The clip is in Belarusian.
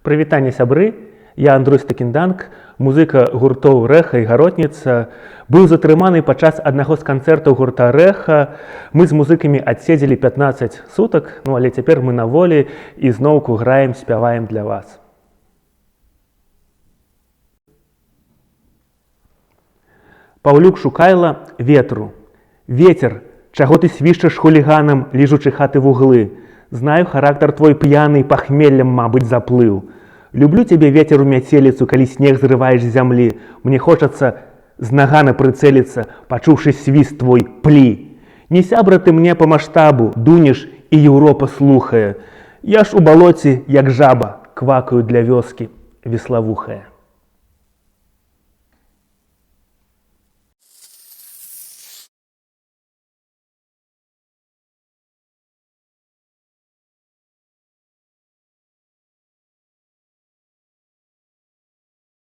Прывітанне, сябры, я Андрой Стакінданг, музыка гуртоў Рэха і Гаротніца. Быў затрыманы падчас аднаго з канцэртаў гурта Рэха. Мы з музыкамі адседзелі 15 сутак, але цяпер мы на волі і зноўку граем, спяваем для вас. Паўлюк Шукайла «Ветру». Ветер, чаго ты свішчаш хуліганам, ліжучы хаты вуглы? Знаю, характар твой п'яны, пахмеллем, мабыць, заплыў. Люблю тебе, ветер, у мяцеліцу, калі снег зрываеш з зямлі. Мне хочацца з нагана прыцэліцца, пачуўшы свіст твой плі. Не сябра ты мне па маштабу, дунеш і Еўропа слухае. Я ж у балоце, як жаба, квакаю для вёскі веславухая.